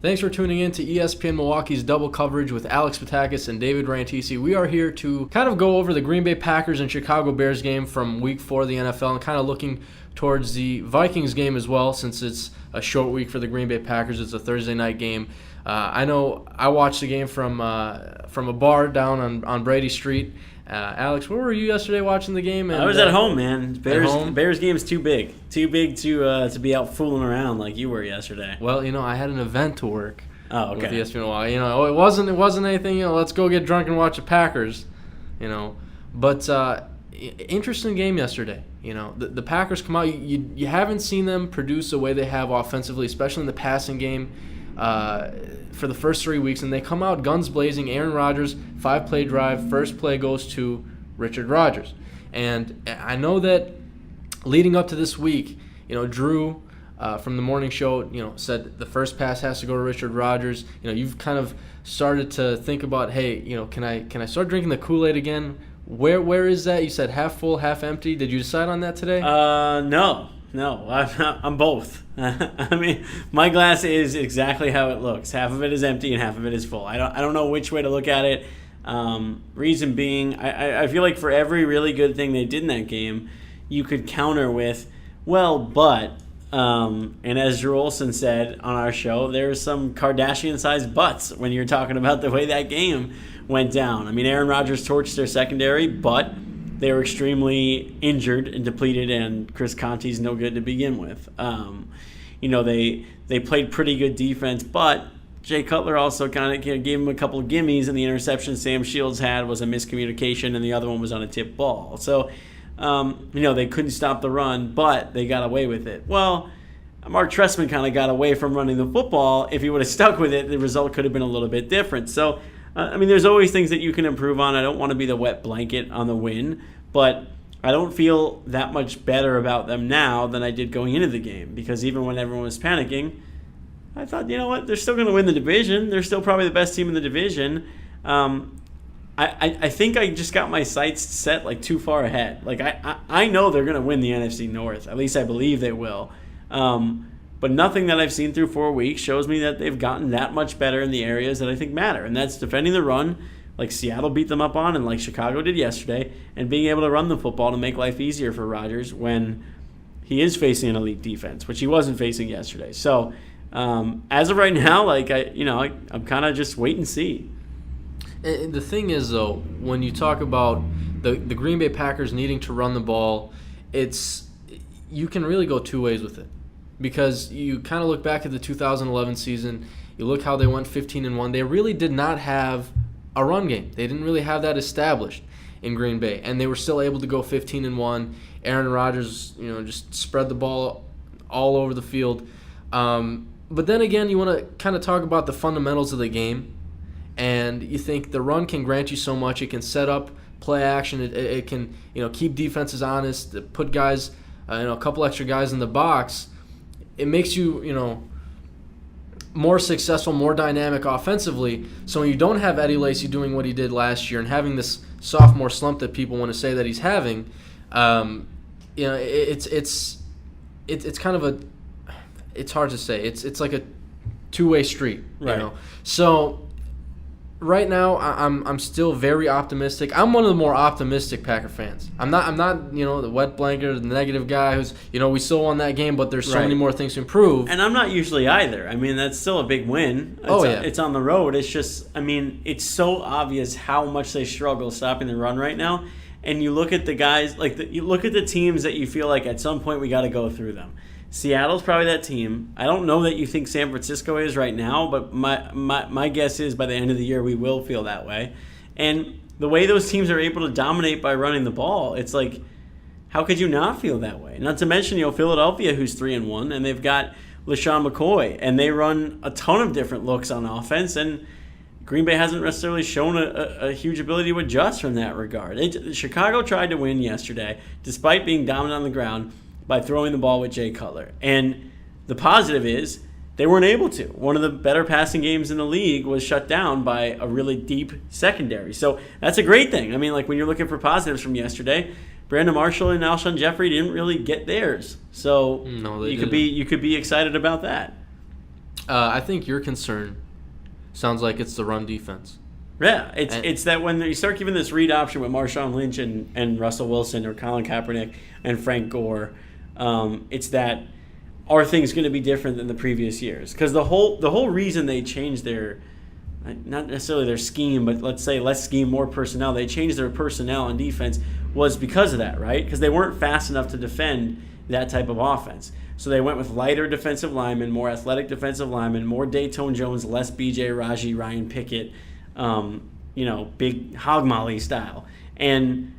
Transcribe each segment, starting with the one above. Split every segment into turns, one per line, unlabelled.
Thanks for tuning in to ESPN Milwaukee's double coverage with Alex Petakas and David Rantisi. We are here to kind of go over the Green Bay Packers and Chicago Bears game from Week 4 of the NFL and kind of looking towards the Vikings game as well, since it's a short week for the Green Bay Packers. It's a Thursday night game. I know I watched the game from a bar down on Brady Street. Alex, where were you yesterday watching the game?
I was at home, man. Bears game's too big to be out fooling around like you were yesterday.
Well, I had an event to work.
Oh, okay.
With ESPN Milwaukee. It wasn't anything. Let's go get drunk and watch the Packers. But interesting game yesterday. The Packers come out. You haven't seen them produce the way they have offensively, especially in the passing game. For the first 3 weeks, and they come out guns blazing. Aaron Rodgers, 5-play drive. First play goes to Richard Rodgers. And I know that leading up to this week, Drew from the morning show, said the first pass has to go to Richard Rodgers. You've kind of started to think about, hey, can I start drinking the Kool-Aid again? Where is that? You said half full, half empty. Did you decide on that today?
No, I'm both. I mean, my glass is exactly how it looks. Half of it is empty and half of it is full. I don't know which way to look at it. Reason being, I feel like for every really good thing they did in that game, you could counter with, but, and as Drew Olson said on our show, there's some Kardashian-sized butts when you're talking about the way that game went down. I mean, Aaron Rodgers torched their secondary, but they were extremely injured and depleted, and Chris Conte's no good to begin with. They played pretty good defense, but Jay Cutler also kind of gave him a couple of gimmies, and the interception Sam Shields had was a miscommunication, and the other one was on a tip ball. So, they couldn't stop the run, but they got away with it. Well, Mark Trestman kind of got away from running the football. If he would have stuck with it, the result could have been a little bit different. So, there's always things that you can improve on. I don't want to be the wet blanket on the win, but I don't feel that much better about them now than I did going into the game, because even when everyone was panicking, I thought, they're still going to win the division. They're still probably the best team in the division. I think I just got my sights set like too far ahead. Like I know they're going to win the NFC North. At least I believe they will. But nothing that I've seen through 4 weeks shows me that they've gotten that much better in the areas that I think matter. And that's defending the run, like Seattle beat them up on and like Chicago did yesterday, and being able to run the football to make life easier for Rodgers when he is facing an elite defense, which he wasn't facing yesterday. So as of right now, I'm kind of just wait and see.
And the thing is, though, when you talk about the Green Bay Packers needing to run the ball, you can really go two ways with it. Because you kind of look back at the 2011 season, you look how they went 15-1. They really did not have a run game. They didn't really have that established in Green Bay, and they were still able to go 15-1. Aaron Rodgers, just spread the ball all over the field. But then again, you want to kind of talk about the fundamentals of the game, and you think the run can grant you so much. It can set up play action. It can keep defenses honest, put guys, a couple extra guys in the box. It makes you, more successful, more dynamic offensively. So when you don't have Eddie Lacy doing what he did last year and having this sophomore slump that people want to say that he's having, it's kind of it's hard to say. It's like a two-way street,
right?
So right now, I'm still very optimistic. I'm one of the more optimistic Packer fans. I'm not the wet blanket or the negative guy who's we still won that game, but there's so many more things to improve.
And I'm not usually either. I mean, that's still a big win. It's on the road. It's just, it's so obvious how much they struggle stopping the run right now. And you look at the guys, you look at the teams that you feel like at some point we got to go through them. Seattle's probably that team. I don't know that you think San Francisco is right now, but my guess is by the end of the year we will feel that way. And the way those teams are able to dominate by running the ball, it's like, how could you not feel that way? Not to mention, Philadelphia, who's 3-1, and they've got LaShawn McCoy, and they run a ton of different looks on offense, and Green Bay hasn't necessarily shown a huge ability to adjust from that regard. Chicago tried to win yesterday, despite being dominant on the ground, by throwing the ball with Jay Cutler. And the positive is they weren't able to. One of the better passing games in the league was shut down by a really deep secondary. So that's a great thing. When you're looking for positives from yesterday, Brandon Marshall and Alshon Jeffrey didn't really get theirs. So
no,
you could be excited about that.
I think your concern sounds like it's the run defense.
Yeah, it's that when you start giving this read option with Marshawn Lynch and Russell Wilson or Colin Kaepernick and Frank Gore, it's that, are things going to be different than the previous years? Because the whole reason they changed their, not necessarily their scheme, but let's say less scheme, more personnel, they changed their personnel on defense was because of that, right? Because they weren't fast enough to defend that type of offense. So they went with lighter defensive linemen, more athletic defensive linemen, more Dayton Jones, less B.J. Raji, Ryan Pickett, big hog molly style. And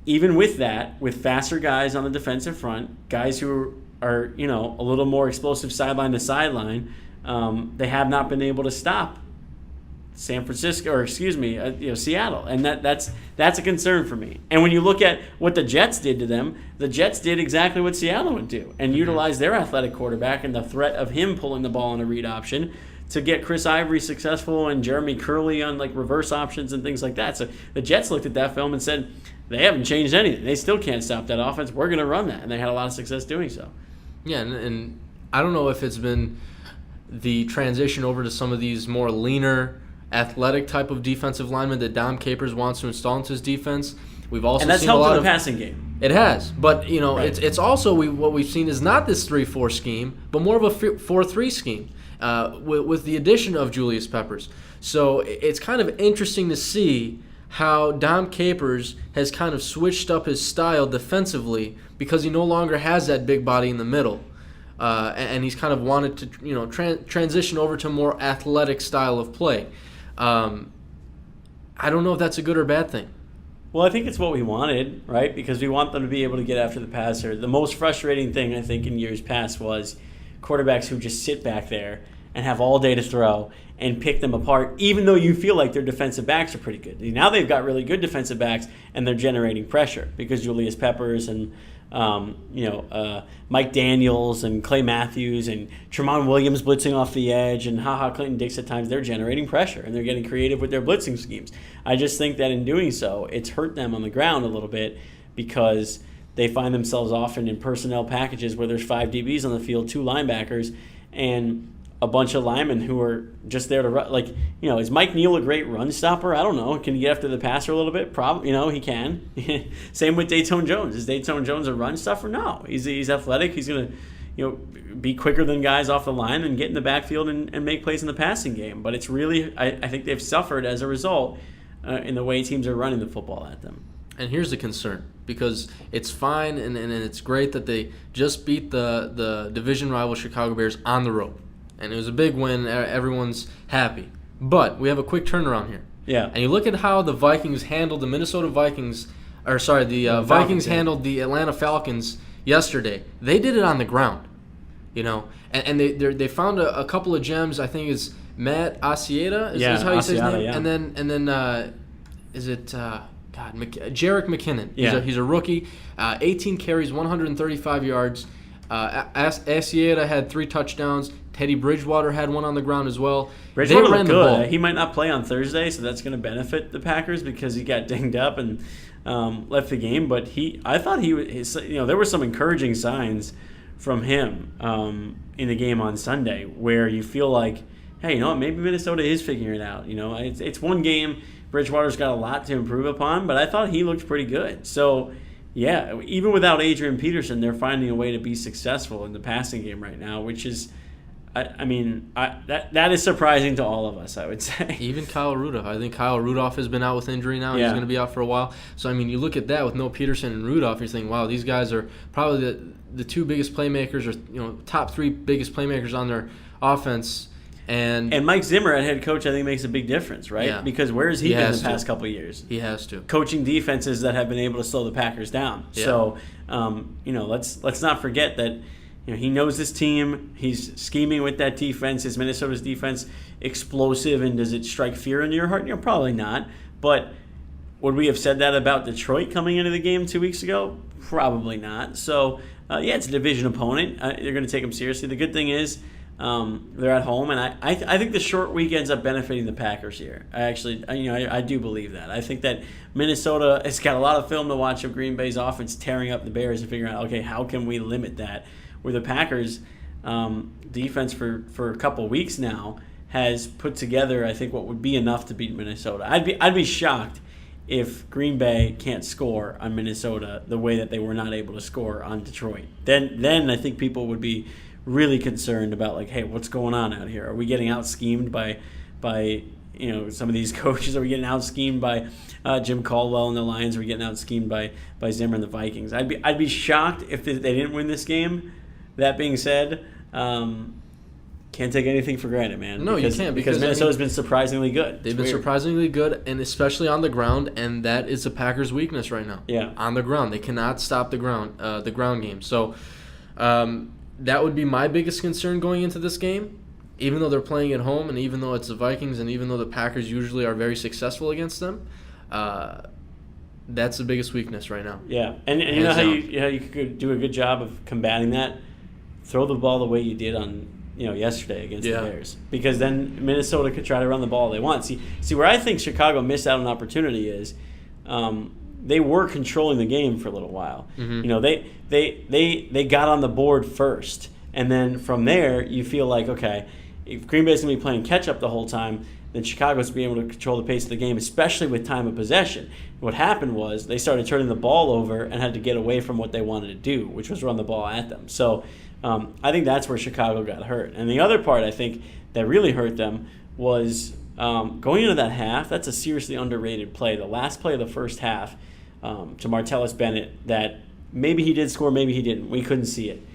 even with that, with faster guys on the defensive front, guys who are a little more explosive sideline to sideline, they have not been able to stop Seattle, and that's a concern for me. And when you look at what the Jets did to them, the Jets did exactly what Seattle would do and utilize their athletic quarterback and the threat of him pulling the ball on a read option to get Chris Ivory successful and Jeremy Curley on like reverse options and things like that. So the Jets looked at that film and said, they haven't changed anything. They still can't stop that offense. We're going to run that. And they had a lot of success doing so.
Yeah, and I don't know if it's been the transition over to some of these more leaner, athletic type of defensive linemen that Dom Capers wants to install into his defense. We've also
and that's
seen
helped
a lot
in
of
the passing game.
It has, but
right.
it's also what we've seen is not this 3-4 scheme, but more of a 4-3 scheme with the addition of Julius Peppers. So it's kind of interesting to see how Dom Capers has kind of switched up his style defensively because he no longer has that big body in the middle. And he's kind of wanted to transition over to a more athletic style of play. I don't know if that's a good or bad thing.
Well, I think it's what we wanted, right? Because we want them to be able to get after the passer. The most frustrating thing, I think, in years past was quarterbacks who just sit back there and have all day to throw and pick them apart, even though you feel like their defensive backs are pretty good. Now they've got really good defensive backs, and they're generating pressure because Julius Peppers and Mike Daniels and Clay Matthews and Tremont Williams blitzing off the edge and Clinton Dix at times, they're generating pressure and they're getting creative with their blitzing schemes. I just think that in doing so, it's hurt them on the ground a little bit because they find themselves often in personnel packages where there's 5 DBs on the field, 2 linebackers, and a bunch of linemen who are just there to run. Is Mike Neal a great run stopper? I don't know. Can he get after the passer a little bit? Probably. He can. Same with Dayton Jones. Is Dayton Jones a run stopper? No. He's athletic. He's going to, be quicker than guys off the line and get in the backfield and make plays in the passing game. But it's really, I think they've suffered as a result in the way teams are running the football at them. And
here's the concern, because it's fine and it's great that they just beat the division rival Chicago Bears on the road. And it was a big win. Everyone's happy. But we have a quick turnaround here.
Yeah.
And you look at how the Vikings handled the Minnesota Vikings, Vikings handled the Atlanta Falcons yesterday. They did it on the ground, And they found a couple of gems. I think it's Matt Asiata. Is how you say his name?
Yeah.
And then is it Jerick McKinnon?
Yeah.
He's a rookie. 18 carries, 135 yards. Asiata had 3 touchdowns. Teddy Bridgewater had 1 on the ground as well.
Bridgewater looked good. He might not play on Thursday, so that's going to benefit the Packers because he got dinged up and left the game. But I thought there were some encouraging signs from him in the game on Sunday where you feel like, hey, maybe Minnesota is figuring it out. It's one game. Bridgewater's got a lot to improve upon, but I thought he looked pretty good. So, yeah, even without Adrian Peterson, they're finding a way to be successful in the passing game right now, which is, that is surprising to all of us, I would say.
Even Kyle Rudolph. I think Kyle Rudolph has been out with injury now. Yeah. He's going to be out for a while. So, you look at that with no Peterson and Rudolph, you're thinking, wow, these guys are probably the 2 biggest playmakers or, top 3 biggest playmakers on their offense. And
Mike Zimmer at head coach, I think, makes a big difference, right?
Yeah.
Because where has he been the past couple of years?
He has to.
Coaching defenses that have been able to slow the Packers down.
Yeah.
So, let's not forget that he knows this team. He's scheming with that defense. Is Minnesota's defense explosive, and does it strike fear into your heart? Probably not. But would we have said that about Detroit coming into the game 2 weeks ago? Probably not. So, it's a division opponent. They're going to take them seriously. The good thing is, they're at home, and I think the short week ends up benefiting the Packers here. I do believe that. I think that Minnesota has got a lot of film to watch of Green Bay's offense tearing up the Bears and figuring out, okay, how can we limit that? Where the Packers, defense for a couple weeks now has put together, I think, what would be enough to beat Minnesota. I'd be shocked if Green Bay can't score on Minnesota the way that they were not able to score on Detroit. Then I think people would be really concerned about, like, hey, what's going on out here? Are we getting out schemed by some of these coaches? Are we getting out schemed by Jim Caldwell and the Lions? Are we getting out schemed by Zimmer and the Vikings? I'd be shocked if they didn't win this game. That being said, can't take anything for granted, man.
No, you can't,
because Minnesota's been surprisingly good.
They've been surprisingly good, and especially on the ground, and that is the Packers' weakness right now.
Yeah,
on the ground, they cannot stop the ground game. So that would be my biggest concern going into this game. Even though they're playing at home, and even though it's the Vikings, and even though the Packers usually are very successful against them, that's the biggest weakness right now.
Yeah, and you know how you could do a good job of combating that? Throw the ball the way you did on yesterday against the Bears, because then Minnesota could try to run the ball they want. See where I think Chicago missed out on an opportunity is they were controlling the game for a little while. Mm-hmm. They got on the board first, and then from there you feel like, okay, if Green Bay's going to be playing catch-up the whole time, then Chicago's going to be able to control the pace of the game, especially with time of possession. What happened was they started turning the ball over and had to get away from what they wanted to do, which was run the ball at them. So I think that's where Chicago got hurt. And the other part I think that really hurt them was going into that half. That's a seriously underrated play. The last play of the first half to Martellus Bennett, that maybe he did score, maybe he didn't. We couldn't see it.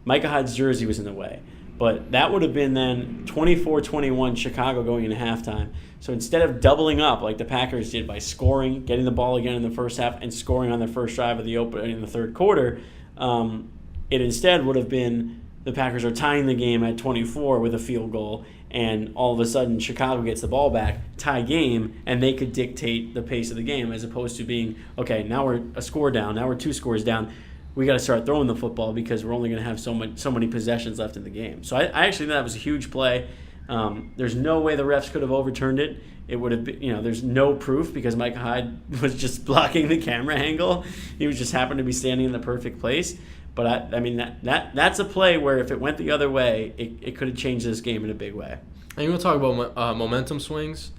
Micah Hyde's jersey was in the way. But that would have been then 24-21 Chicago going into halftime. So instead of doubling up like the Packers did by scoring, getting the ball again in the first half, and scoring on their first drive of the opening in the third quarter, it instead would have been the Packers are tying the game at 24 with a field goal, and all of a sudden Chicago gets the ball back, tie game, and they could dictate the pace of the game, as opposed to being, okay, now we're a score down, now we're 2 scores down. We got to start throwing the football because we're only going to have so many possessions left in the game. So I actually think that was a huge play. There's no way the refs could have overturned it. It would have been, there's no proof because Micah Hyde was just blocking the camera angle. He was just happened to be standing in the perfect place. But I mean that's a play where if it went the other way, it could have changed this game in a big way.
And you want to talk about momentum swings?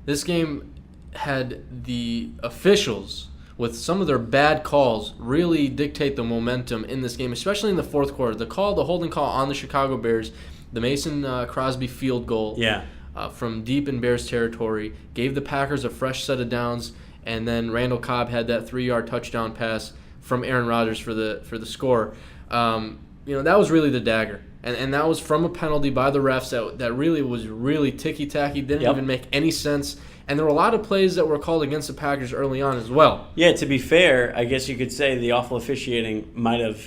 This game had the officials, with some of their bad calls, really dictate the momentum in this game, especially in the fourth quarter. The holding call on the Chicago Bears, the Mason Crosby field goal from deep in Bears territory, gave the Packers a fresh set of downs, and then Randall Cobb had that 3-yard touchdown pass from Aaron Rodgers for the score. That was really the dagger. And that was from a penalty by the refs that really was really ticky-tacky, didn't even make any sense. And there were a lot of plays that were called against the Packers early on as well.
Yeah, to be fair, I guess you could say the awful officiating might have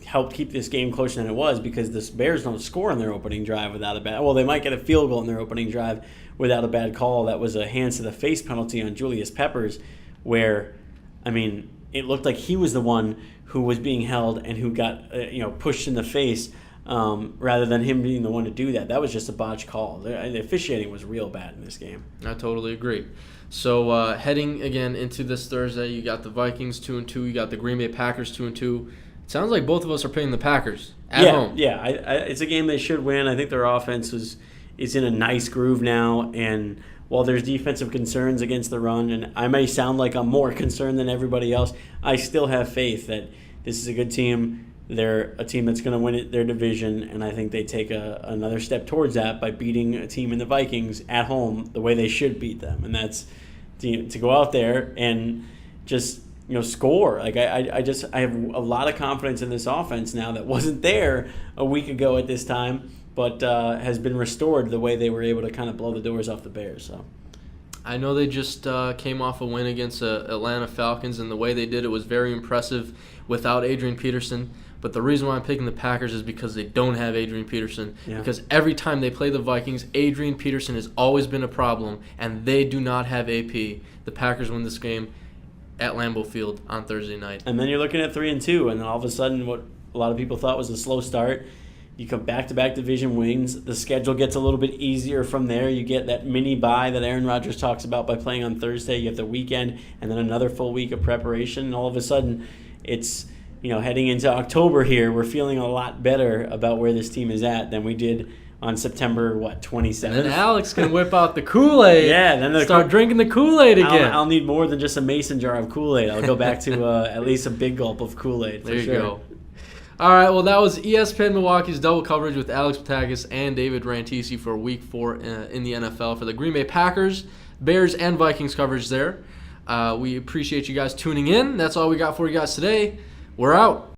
helped keep this game closer than it was, because the Bears don't score in their opening drive without a bad... Well, they might get a field goal in their opening drive without a bad call. That was a hands-to-the-face penalty on Julius Peppers where, it looked like he was the one who was being held and who got pushed in the face rather than him being the one to do that. That was just a botched call. The officiating was real bad in this game.
I totally agree. So heading again into this Thursday, you got the Vikings 2-2. You got the Green Bay Packers 2-2. It sounds like both of us are picking the Packers at home.
Yeah, it's a game they should win. I think their offense is in a nice groove now, and while there's defensive concerns against the run, and I may sound like I'm more concerned than everybody else, I still have faith that this is a good team. They're a team that's going to win their division, and I think they take another step towards that by beating a team in the Vikings at home the way they should beat them, and that's to go out there and just score. Like I have a lot of confidence in this offense now that wasn't there a week ago at this time, but has been restored the way they were able to kind of blow the doors off the Bears. So
I know they just came off a win against Atlanta Falcons, and the way they did it was very impressive without Adrian Peterson. But the reason why I'm picking the Packers is because they don't have Adrian Peterson. Yeah. Because every time they play the Vikings, Adrian Peterson has always been a problem, and they do not have AP. The Packers win this game at Lambeau Field on Thursday night.
And then you're looking at 3-2, and then all of a sudden what a lot of people thought was a slow start, you come back-to-back division wins. The schedule gets a little bit easier from there. You get that mini bye that Aaron Rodgers talks about by playing on Thursday. You have the weekend and then another full week of preparation, and all of a sudden it's heading into October here, we're feeling a lot better about where this team is at than we did on September 27th.
And then Alex can whip out the Kool-Aid.
Yeah, then
start drinking the Kool-Aid again.
I'll need more than just a mason jar of Kool-Aid. I'll go back to at least a big gulp of Kool-Aid.
There you
sure.
go. All right, well, that was ESPN Milwaukee's double coverage with Alex Petakas and David Rantisi for Week 4 in the NFL for the Green Bay Packers, Bears, and Vikings coverage there. We appreciate you guys tuning in. That's all we got for you guys today. We're out.